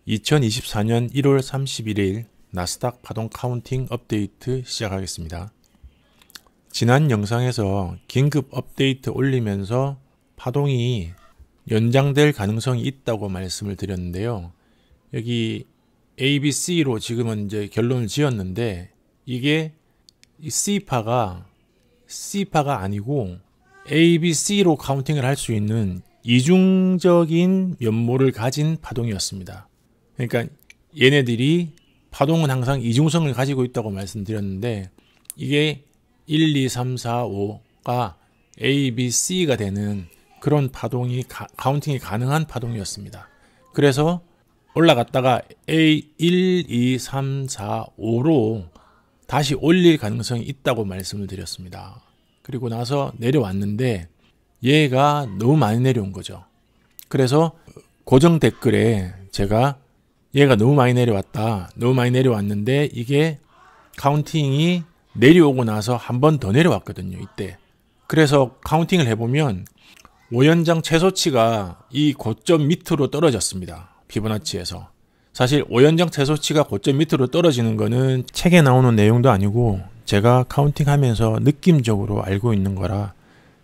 2024년 1월 31일 나스닥 파동 카운팅 업데이트 시작하겠습니다. 지난 영상에서 긴급 업데이트 올리면서 파동이 연장될 가능성이 있다고 말씀을 드렸는데요. 여기 ABC로 지금은 이제 결론을 지었는데 이게 C파가 아니고 ABC로 카운팅을 할 수 있는 이중적인 면모를 가진 파동이었습니다. 그러니까 얘네들이 파동은 항상 이중성을 가지고 있다고 말씀드렸는데 이게 1, 2, 3, 4, 5가 A, B, C가 되는 그런 파동이 카운팅이 가능한 파동이었습니다. 그래서 올라갔다가 A 1, 2, 3, 4, 5로 다시 올릴 가능성이 있다고 말씀을 드렸습니다. 그리고 나서 내려왔는데 얘가 너무 많이 내려온 거죠. 그래서 고정 댓글에 제가 얘가 너무 많이 내려왔다. 너무 많이 내려왔는데 이게 카운팅이 내려오고 나서 한 번 더 내려왔거든요. 이때. 그래서 카운팅을 해보면 5연장 최소치가 이 고점 밑으로 떨어졌습니다. 피보나치에서. 사실 5연장 최소치가 고점 밑으로 떨어지는 거는 책에 나오는 내용도 아니고 제가 카운팅하면서 느낌적으로 알고 있는 거라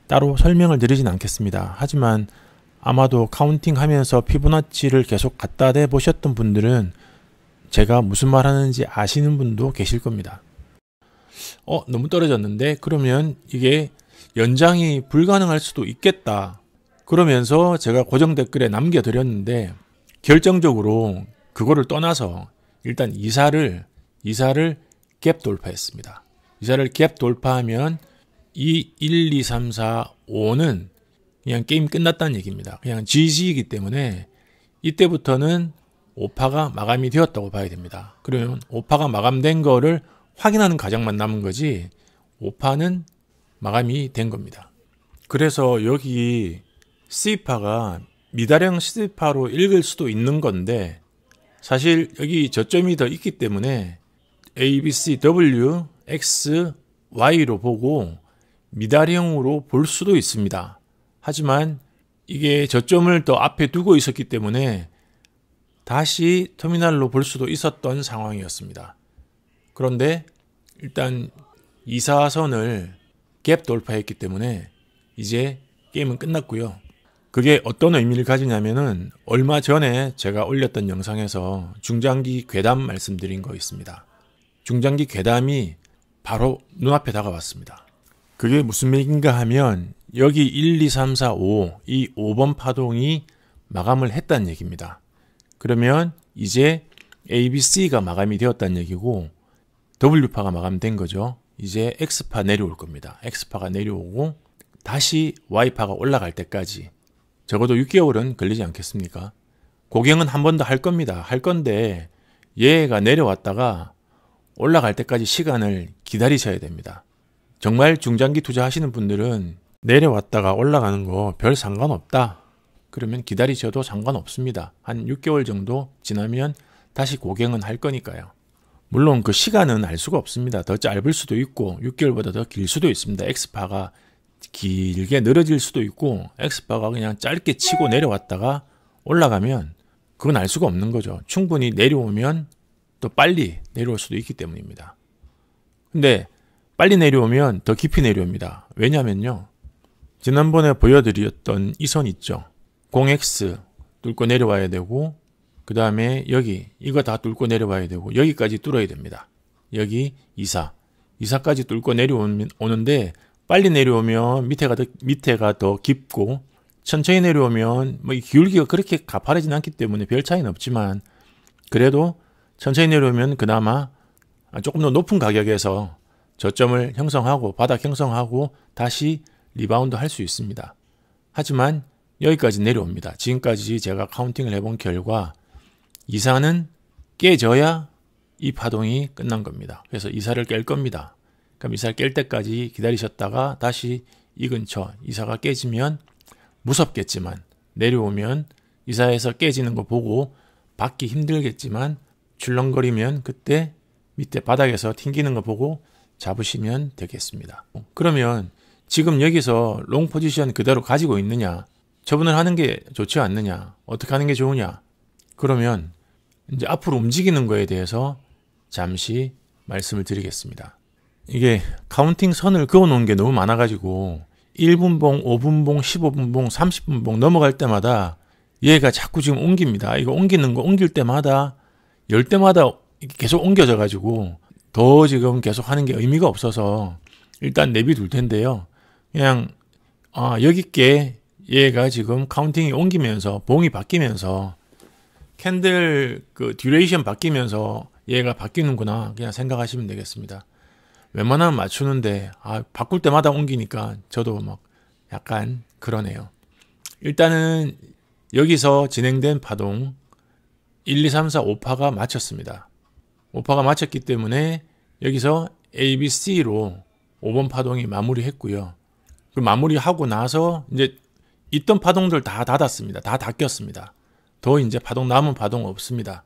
따로 설명을 드리진 않겠습니다. 하지만 아마도 카운팅하면서 피보나치를 계속 갖다 대 보셨던 분들은 제가 무슨 말 하는지 아시는 분도 계실 겁니다. 너무 떨어졌는데 그러면 이게 연장이 불가능할 수도 있겠다. 그러면서 제가 고정 댓글에 남겨드렸는데 결정적으로 그거를 떠나서 일단 이사를 갭 돌파했습니다. 이사를 갭 돌파하면 이 1, 2, 3, 4, 5는 그냥 게임 끝났다는 얘기입니다. 그냥 GG이기 때문에 이때부터는 5파가 마감이 되었다고 봐야 됩니다. 그러면 5파가 마감된 거를 확인하는 과정만 남은 거지 5파는 마감이 된 겁니다. 그래서 여기 C파가 미다령 C파로 읽을 수도 있는 건데 사실 여기 저점이 더 있기 때문에 A, B, C, W, X, Y로 보고 미다령으로 볼 수도 있습니다. 하지만 이게 저점을 더 앞에 두고 있었기 때문에 다시 터미널로 볼 수도 있었던 상황이었습니다. 그런데 일단 이사선을 갭 돌파했기 때문에 이제 게임은 끝났고요. 그게 어떤 의미를 가지냐면은 얼마 전에 제가 올렸던 영상에서 중장기 괴담 말씀드린 거 있습니다. 중장기 괴담이 바로 눈앞에 다가왔습니다. 그게 무슨 얘기인가 하면 여기 1, 2, 3, 4, 5 이 5번 파동이 마감을 했다는 얘기입니다. 그러면 이제 A, B, C가 마감이 되었다는 얘기고 W파가 마감된 거죠. 이제 X파 내려올 겁니다. X파가 내려오고 다시 Y파가 올라갈 때까지 적어도 6개월은 걸리지 않겠습니까? 고경은 한 번 더 할 겁니다. 할 건데 얘가 내려왔다가 올라갈 때까지 시간을 기다리셔야 됩니다. 정말 중장기 투자하시는 분들은 내려왔다가 올라가는 거 별 상관없다. 그러면 기다리셔도 상관없습니다. 한 6개월 정도 지나면 다시 고경은 할 거니까요. 물론 그 시간은 알 수가 없습니다. 더 짧을 수도 있고 6개월보다 더 길 수도 있습니다. X파가 길게 늘어질 수도 있고 X파가 그냥 짧게 치고 내려왔다가 올라가면 그건 알 수가 없는 거죠. 충분히 내려오면 또 빨리 내려올 수도 있기 때문입니다. 근데 빨리 내려오면 더 깊이 내려옵니다. 왜냐면요. 지난번에 보여드렸던 이 선 있죠. 0X 뚫고 내려와야 되고 그 다음에 여기 이거 다 뚫고 내려와야 되고 여기까지 뚫어야 됩니다. 여기 2사까지 뚫고 내려오는데 빨리 내려오면 밑에가 더 깊고 천천히 내려오면 뭐 기울기가 그렇게 가파르진 않기 때문에 별 차이는 없지만 그래도 천천히 내려오면 그나마 조금 더 높은 가격에서 저점을 형성하고 바닥 형성하고 다시 리바운드 할 수 있습니다. 하지만 여기까지 내려옵니다. 지금까지 제가 카운팅을 해본 결과 이사는 깨져야 이 파동이 끝난 겁니다. 그래서 이사를 깰 겁니다. 그럼 이사를 깰 때까지 기다리셨다가 다시 이 근처 이사가 깨지면 무섭겠지만 내려오면 이사에서 깨지는 거 보고 받기 힘들겠지만 출렁거리면 그때 밑에 바닥에서 튕기는 거 보고 잡으시면 되겠습니다. 그러면 지금 여기서 롱 포지션 그대로 가지고 있느냐 처분을 하는 게 좋지 않느냐 어떻게 하는 게 좋으냐 그러면 이제 앞으로 움직이는 거에 대해서 잠시 말씀을 드리겠습니다. 이게 카운팅 선을 그어 놓은 게 너무 많아가지고 1분봉, 5분봉, 15분봉, 30분봉 넘어갈 때마다 얘가 자꾸 지금 옮깁니다. 이거 옮기는 거 옮길 때마다 열 때마다 계속 옮겨져 가지고 더 지금 계속 하는 게 의미가 없어서 일단 내비둘 텐데요. 그냥 여기께 얘가 지금 카운팅이 옮기면서 봉이 바뀌면서 캔들 그 듀레이션 바뀌면서 얘가 바뀌는구나 그냥 생각하시면 되겠습니다. 웬만하면 맞추는데 바꿀 때마다 옮기니까 저도 막 약간 그러네요. 일단은 여기서 진행된 파동 1, 2, 3, 4, 5파가 맞췄습니다. 5파가 맞췄기 때문에 여기서 A, B, C로 5번 파동이 마무리했고요. 그 마무리하고 나서 이제 있던 파동들 다 닫았습니다. 다 닫혔습니다. 더 이제 파동 남은 파동 없습니다.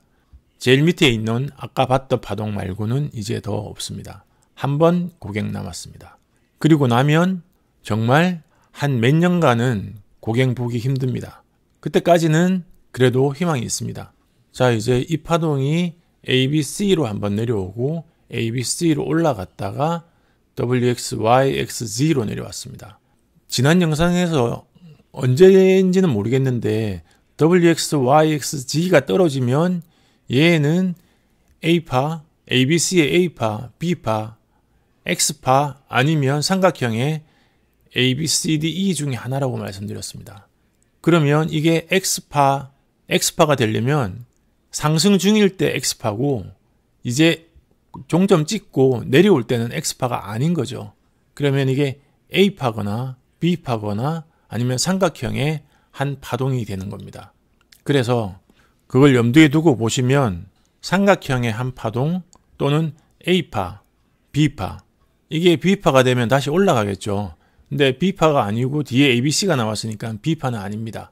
제일 밑에 있는 아까 봤던 파동 말고는 이제 더 없습니다. 한 번 고객 남았습니다. 그리고 나면 정말 한 몇 년간은 고객 보기 힘듭니다. 그때까지는 그래도 희망이 있습니다. 자, 이제 이 파동이 ABC로 한번 내려오고 ABC로 올라갔다가 WXYXZ로 내려왔습니다. 지난 영상에서 언제인지는 모르겠는데 WXYXZ가 떨어지면 얘는 A파, ABC의 A파, B파, X파 아니면 삼각형의 ABCDE 중에 하나라고 말씀드렸습니다. 그러면 이게 X파가 되려면 상승 중일 때 X파고 이제 종점 찍고 내려올 때는 X파가 아닌 거죠. 그러면 이게 A파거나 B파거나 아니면 삼각형의 한 파동이 되는 겁니다. 그래서 그걸 염두에 두고 보시면 삼각형의 한 파동 또는 A파, B파 이게 B파가 되면 다시 올라가겠죠. 근데 B파가 아니고 뒤에 ABC가 나왔으니까 B파는 아닙니다.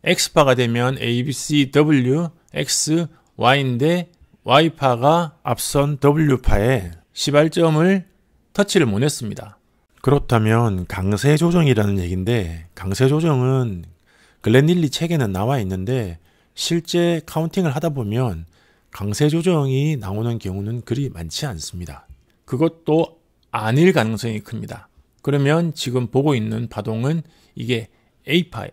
X파가 되면 ABC, W, X, Y인데 Y파가 앞선 W파에 시발점을 터치를 못 했습니다. 그렇다면 강세 조정이라는 얘기인데 강세 조정은 글렌 릴리 책에는 나와 있는데 실제 카운팅을 하다 보면 강세 조정이 나오는 경우는 그리 많지 않습니다. 그것도 아닐 가능성이 큽니다. 그러면 지금 보고 있는 파동은 이게 A파,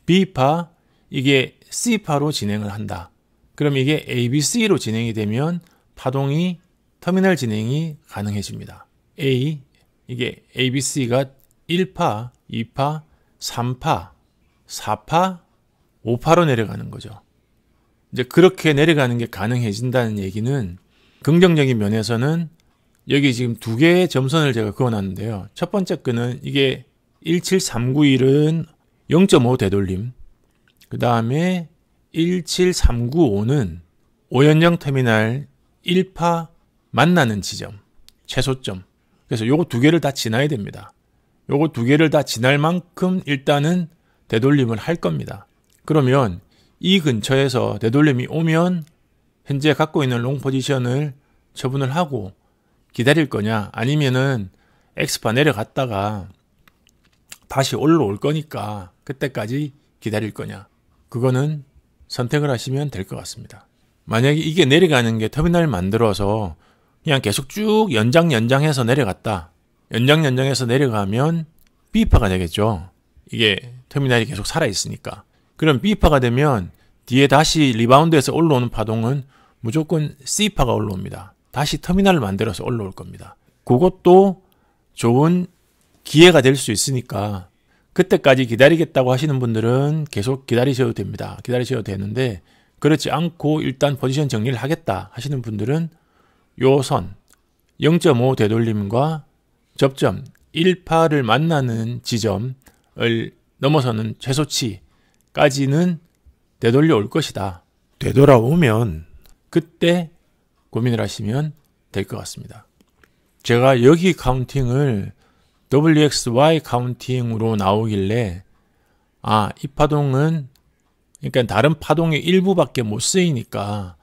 B파, 이게 C파로 진행을 한다. 그럼 이게 ABC로 진행이 되면 파동이 터미널 진행이 가능해집니다. 이게 ABC가 1파, 2파, 3파, 4파, 5파로 내려가는 거죠. 이제 그렇게 내려가는 게 가능해진다는 얘기는 긍정적인 면에서는 여기 지금 두 개의 점선을 제가 그어놨는데요. 첫 번째 거는 이게 17391은 0.5 되돌림. 그 다음에 17395는 5연정 터미널 1파 만나는 지점, 최소점. 그래서 요거 두 개를 다 지나야 됩니다. 요거 두 개를 다 지날 만큼 일단은 되돌림을 할 겁니다. 그러면 이 근처에서 되돌림이 오면 현재 갖고 있는 롱 포지션을 처분을 하고 기다릴 거냐 아니면은 X파 내려갔다가 다시 올라올 거니까 그때까지 기다릴 거냐 그거는 선택을 하시면 될 것 같습니다. 만약에 이게 내려가는 게 터미널 만들어서 그냥 계속 쭉 연장해서 내려갔다. 연장해서 내려가면 B파가 되겠죠. 이게 터미널이 계속 살아있으니까. 그럼 B파가 되면 뒤에 다시 리바운드해서 올라오는 파동은 무조건 C파가 올라옵니다. 다시 터미널을 만들어서 올라올 겁니다. 그것도 좋은 기회가 될 수 있으니까 그때까지 기다리겠다고 하시는 분들은 계속 기다리셔도 됩니다. 기다리셔도 되는데 그렇지 않고 일단 포지션 정리를 하겠다 하시는 분들은 요 선 0.5 되돌림과 접점 1파를 만나는 지점을 넘어서는 최소치까지는 되돌려 올 것이다. 되돌아오면 그때 고민을 하시면 될 것 같습니다. 제가 여기 카운팅을 WXY 카운팅으로 나오길래 이 파동은 그러니까 다른 파동의 일부밖에 못 쓰이니까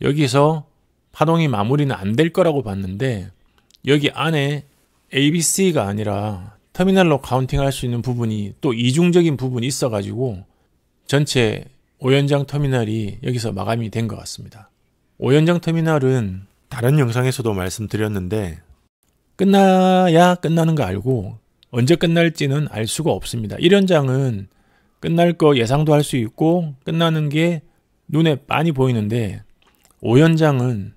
여기서 파동이 마무리는 안 될 거라고 봤는데 여기 안에 ABC가 아니라 터미널로 카운팅할 수 있는 부분이 또 이중적인 부분이 있어가지고 전체 5연장 터미널이 여기서 마감이 된 것 같습니다. 5연장 터미널은 다른 영상에서도 말씀드렸는데 끝나야 끝나는 거 알고 언제 끝날지는 알 수가 없습니다. 1연장은 끝날 거 예상도 할 수 있고 끝나는 게 눈에 빤히 보이는데 5연장은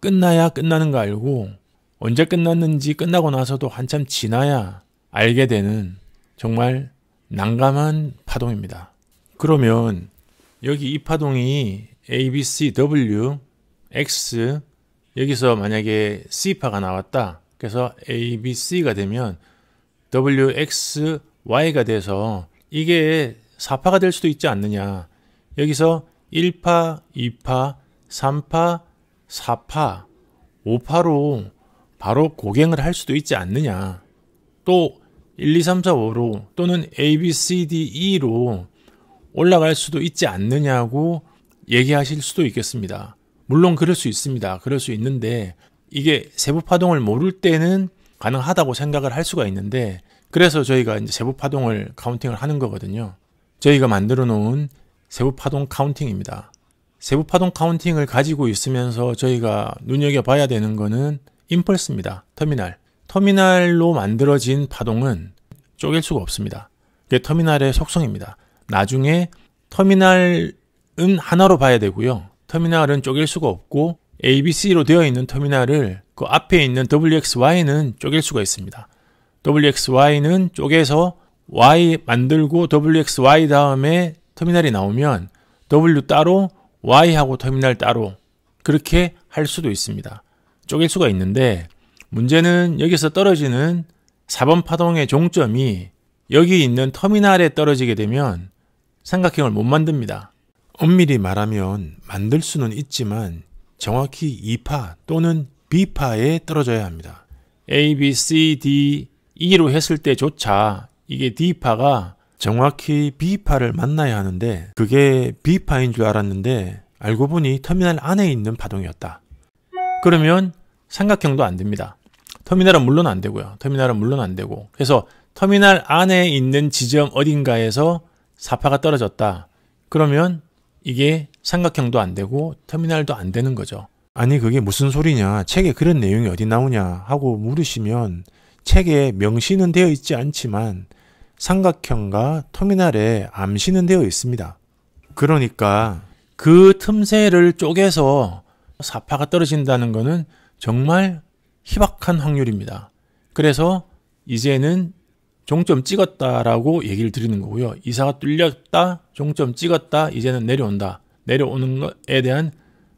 끝나야 끝나는 거 알고 언제 끝났는지 끝나고 나서도 한참 지나야 알게 되는 정말 난감한 파동입니다. 그러면 여기 이 파동이 A, B, C, W, X 여기서 만약에 C파가 나왔다. 그래서 A, B, C가 되면 W, X, Y가 돼서 이게 4파가 될 수도 있지 않느냐. 여기서 1파, 2파, 3파, 4파, 5파로 바로 고갱을 할 수도 있지 않느냐. 또 1, 2, 3, 4, 5로 또는 A, B, C, D, E로 올라갈 수도 있지 않느냐고 얘기하실 수도 있겠습니다. 물론 그럴 수 있습니다. 그럴 수 있는데 이게 세부 파동을 모를 때는 가능하다고 생각을 할 수가 있는데 그래서 저희가 이제 세부 파동을 카운팅을 하는 거거든요. 저희가 만들어 놓은 세부 파동 카운팅입니다. 세부 파동 카운팅을 가지고 있으면서 저희가 눈여겨봐야 되는 거는 임펄스입니다. 터미널로 만들어진 파동은 쪼갤 수가 없습니다. 그게 터미널의 속성입니다. 나중에 터미널은 하나로 봐야 되고요. 터미널은 쪼갤 수가 없고 ABC로 되어 있는 터미널을 그 앞에 있는 WXY는 쪼갤 수가 있습니다. WXY는 쪼개서 Y 만들고 WXY 다음에 터미널이 나오면 W 따로 Y하고 터미널 따로 그렇게 할 수도 있습니다. 쪼갤 수가 있는데 문제는 여기서 떨어지는 4번 파동의 종점이 여기 있는 터미널에 떨어지게 되면 삼각형을 못 만듭니다. 엄밀히 말하면 만들 수는 있지만 정확히 2파 또는 B파에 떨어져야 합니다. A, B, C, D, E로 했을 때조차 이게 D파가 정확히 B파를 만나야 하는데 그게 B파인 줄 알았는데 알고 보니 터미널 안에 있는 파동이었다. 그러면 삼각형도 안 됩니다. 터미널은 물론 안 되고요. 터미널은 물론 안 되고 그래서 터미널 안에 있는 지점 어딘가에서 4파가 떨어졌다. 그러면 이게 삼각형도 안 되고 터미널도 안 되는 거죠. 아니 그게 무슨 소리냐. 책에 그런 내용이 어디 나오냐 하고 물으시면 책에 명시는 되어 있지 않지만 삼각형과 터미널에 암시는 되어 있습니다. 그러니까 그 틈새를 쪼개서 4파가 떨어진다는 것은 정말 희박한 확률입니다. 그래서 이제는 종점 찍었다라고 얘기를 드리는 거고요. 이사가 뚫렸다, 종점 찍었다, 이제는 내려온다. 내려오는 것에 대한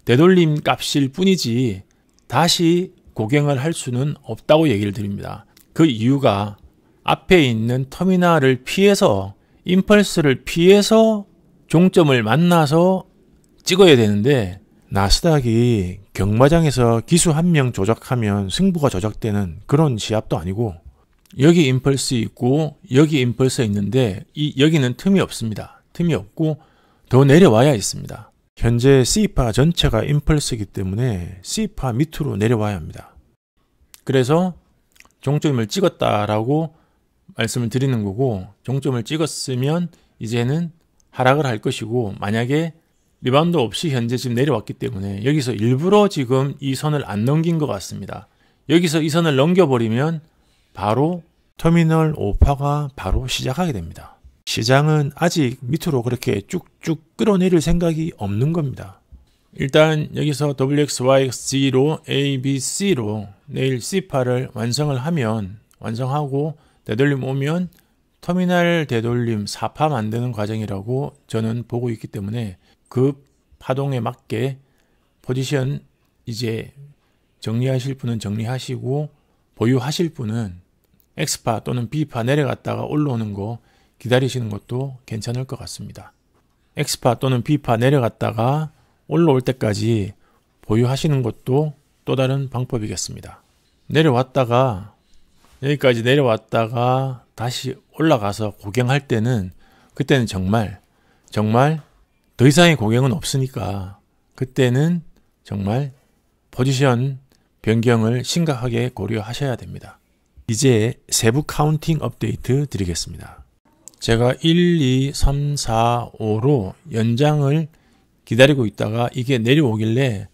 되돌림 값일 뿐이지 다시 고갱을 할 수는 없다고 얘기를 드립니다. 그 이유가 앞에 있는 터미널을 피해서 임펄스를 피해서 종점을 만나서 찍어야 되는데 나스닥이 경마장에서 기수 한 명 조작하면 승부가 조작되는 그런 시합도 아니고 여기 임펄스 있고 여기 임펄스 있는데 여기는 틈이 없습니다. 틈이 없고 더 내려와야 있습니다. 현재 C파 전체가 임펄스이기 때문에 C파 밑으로 내려와야 합니다. 그래서 종점을 찍었다라고 말씀을 드리는 거고 종점을 찍었으면 이제는 하락을 할 것이고 만약에 리바운드 없이 현재 지금 내려왔기 때문에 여기서 일부러 지금 이 선을 안 넘긴 것 같습니다. 여기서 이 선을 넘겨버리면 바로 터미널 5파가 바로 시작하게 됩니다. 시장은 아직 밑으로 그렇게 쭉쭉 끌어내릴 생각이 없는 겁니다. 일단 여기서 WXYZ로 A, B, C로 내일 C파를 완성을 하면 완성하고 되돌림 오면 터미널 되돌림 4파 만드는 과정이라고 저는 보고 있기 때문에 그 파동에 맞게 포지션 이제 정리하실 분은 정리하시고 보유하실 분은 X파 또는 B파 내려갔다가 올라오는 거 기다리시는 것도 괜찮을 것 같습니다. X파 또는 B파 내려갔다가 올라올 때까지 보유하시는 것도 또 다른 방법이겠습니다. 내려왔다가 여기까지 내려왔다가 다시 올라가서 고갱할 때는 그때는 정말 더 이상의 고갱은 없으니까 그때는 정말 포지션 변경을 심각하게 고려하셔야 됩니다. 이제 세부 카운팅 업데이트 드리겠습니다. 제가 1, 2, 3, 4, 5로 연장을 기다리고 있다가 이게 내려오길래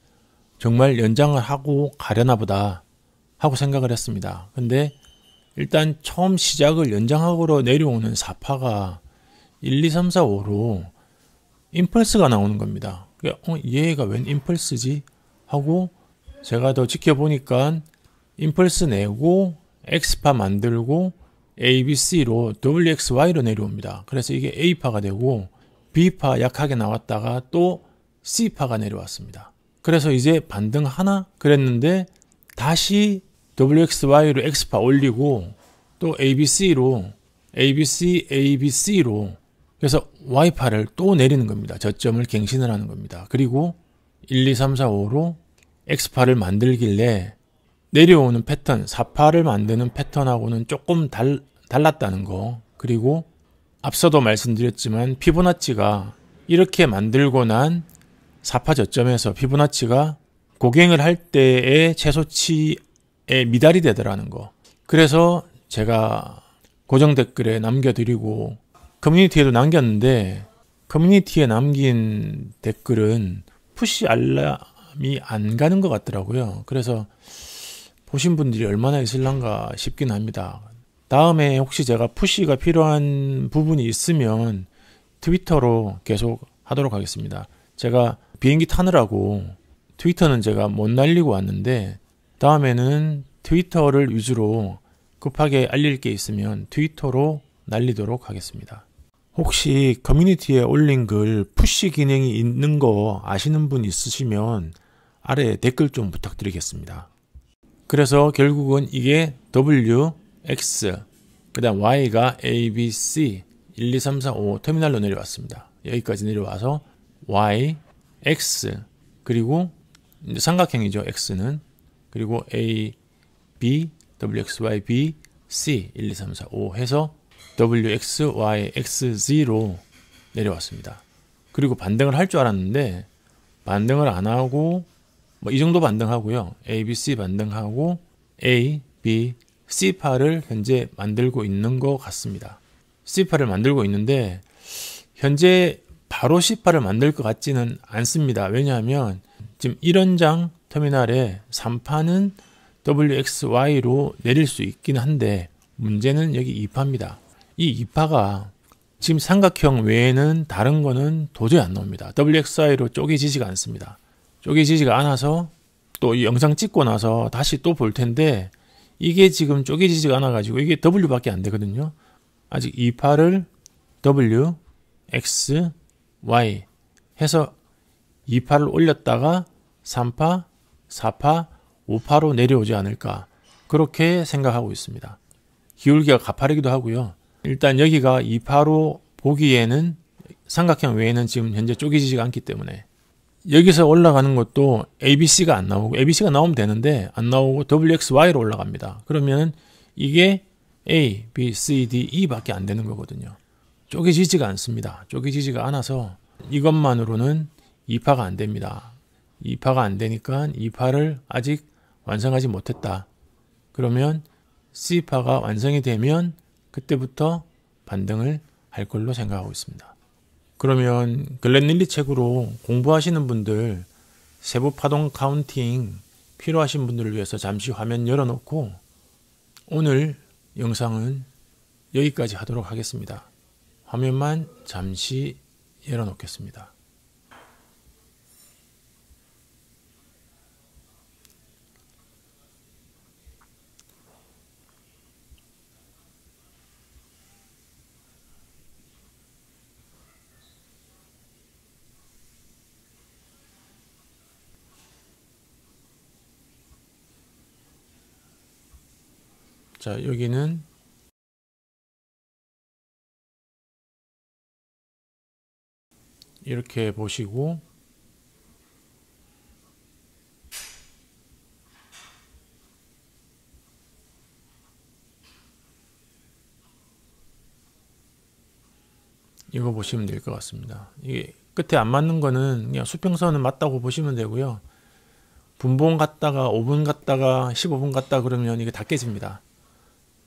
정말 연장을 하고 가려나 보다 하고 생각을 했습니다. 근데 일단 처음 시작을 연장하고 내려오는 4파가 1, 2, 3, 4, 5로 임펄스가 나오는 겁니다. 얘가 웬 임펄스지? 하고 제가 더 지켜보니까 임펄스 내고 X파 만들고 ABC로 WXY로 내려옵니다. 그래서 이게 A파가 되고 B파 약하게 나왔다가 또 C파가 내려왔습니다. 그래서 이제 반등하나? 그랬는데 다시 WXY로 X파 올리고 또 ABC로 ABC로 그래서 Y파를 또 내리는 겁니다. 저점을 갱신을 하는 겁니다. 그리고 1, 2, 3, 4, 5로 X파를 만들길래 내려오는 패턴, 4파를 만드는 패턴하고는 조금 달랐다는 거. 그리고 앞서도 말씀드렸지만 피보나치가 이렇게 만들고 난 4파 저점에서 피보나치가 고갱을 할 때의 최소치에 미달이 되더라는 거. 그래서 제가 고정 댓글에 남겨드리고 커뮤니티에도 남겼는데 커뮤니티에 남긴 댓글은 푸시 알람이 안 가는 것 같더라고요. 그래서 보신 분들이 얼마나 있을란가 싶긴 합니다. 다음에 혹시 제가 푸시가 필요한 부분이 있으면 트위터로 계속 하도록 하겠습니다. 제가 비행기 타느라고 트위터는 제가 못 날리고 왔는데 다음에는 트위터를 위주로 급하게 알릴 게 있으면 트위터로 날리도록 하겠습니다. 혹시 커뮤니티에 올린 글 푸시 기능이 있는 거 아시는 분 있으시면 아래에 댓글 좀 부탁드리겠습니다. 그래서 결국은 이게 W, X, 그 다음 Y가 A, B, C, 1, 2, 3, 4, 5 터미널로 내려왔습니다. 여기까지 내려와서 Y, X, 그리고 이제 삼각형이죠. X는. 그리고 A, B, W, X, Y, B, C, 1, 2, 3, 4, 5 해서 W, X, Y, X0로 내려왔습니다. 그리고 반등을 할 줄 알았는데 반등을 안 하고 이 정도 반등하고요. A, B, C 반등하고 A, B, C파를 현재 만들고 있는 것 같습니다. C파를 만들고 있는데 현재 바로 C파를 만들 것 같지는 않습니다. 왜냐하면 지금 1원장 터미널에 3파는 WXY로 내릴 수 있긴 한데 문제는 여기 2파입니다. 이 2파가 지금 삼각형 외에는 다른 거는 도저히 안 나옵니다. WXY로 쪼개지지가 않습니다. 쪼개지지가 않아서 또 이 영상 찍고 나서 다시 또 볼 텐데 이게 지금 쪼개지지가 않아 가지고 이게 W밖에 안 되거든요. 아직 2파를 W, X, Y 해서 2파를 올렸다가 3파, 4파, 5파로 내려오지 않을까 그렇게 생각하고 있습니다. 기울기가 가파르기도 하고요. 일단 여기가 2파로 보기에는 삼각형 외에는 지금 현재 쪼개지지가 않기 때문에 여기서 올라가는 것도 ABC가 안 나오고 ABC가 나오면 되는데 안 나오고 WXY로 올라갑니다. 그러면 이게 A, B, C, D, E 밖에 안 되는 거거든요. 쪼개지지가 않습니다. 쪼개지지가 않아서 이것만으로는 2파가 안 됩니다. 2파가 안 되니까 2파를 아직 완성하지 못했다. 그러면 C파가 완성이 되면 그때부터 반등을 할 걸로 생각하고 있습니다. 그러면 글렌 릴리 책으로 공부하시는 분들 세부 파동 카운팅 필요하신 분들을 위해서 잠시 화면 열어놓고 오늘 영상은 여기까지 하도록 하겠습니다. 화면만 잠시 열어놓겠습니다. 자, 여기는 이렇게 보시고 이거 보시면 될 것 같습니다. 이게 끝에 안 맞는 거는 그냥 수평선은 맞다고 보시면 되고요. 분봉 갔다가 5분 갔다가 15분 갔다 그러면 이게 다 깨집니다.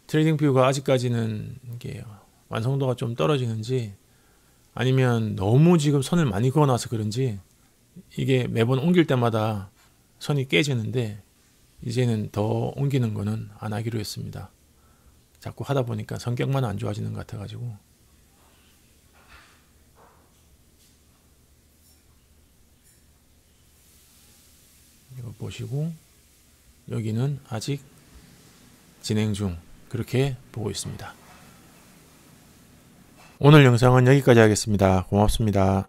트레이딩 뷰가 아직까지는 이게 완성도가 좀 떨어지는지 아니면 너무 지금 선을 많이 그어놔서 그런지 이게 매번 옮길 때마다 선이 깨지는데 이제는 더 옮기는 거는 안 하기로 했습니다. 자꾸 하다 보니까 성격만 안 좋아지는 것 같아가지고. 이거 보시고 여기는 아직 진행 중, 그렇게 보고 있습니다. 오늘 영상은 여기까지 하겠습니다. 고맙습니다.